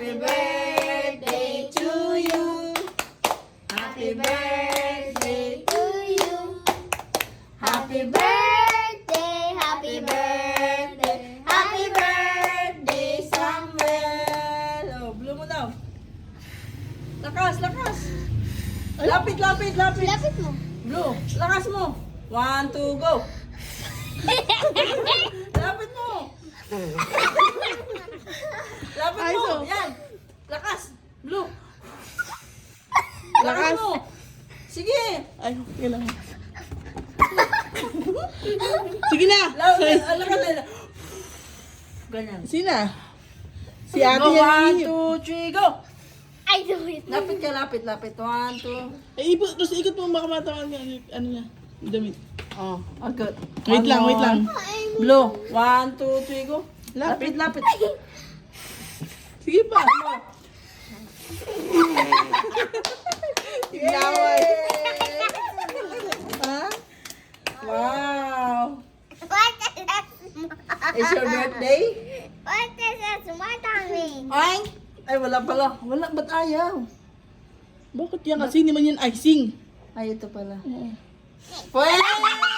Happy birthday to you. Happy birthday to you. Happy birthday, happy birthday, happy birthday, Samuel. Oh, blow mo daw. Lakas, lakas. Lapit, lapit, lapit. Lapit mo. Blow, lakas mo. 1, 2, go. Lapit mo. Lapit Ay, mo. so- Yan. Lakas. Blow. Lakas Lakas. mo. Sige. Ay, okay lang. Sige na. Lakas na. Ganyan. Sina? Si ate Go, yan. 1, 2, 3, go. I do it. Lapit ka, lapit, lapit. 1, 2. Eh, tapos ikot mo baka matawan ka. Ano na? Damit. Oh, agad. Wait lang, wait lang. Blow. 1, 2, 3, go. Lapit. Lapit, lapit. Sige pa. Yaway. Ha? Wow. What is that? It's your birthday? What is that? Smartami. Ay! Ay, wala pala. Wala, ba't ayaw? Bakit yan? Kasi naman yan icing. Ay, ito pala. Oo. Pwede!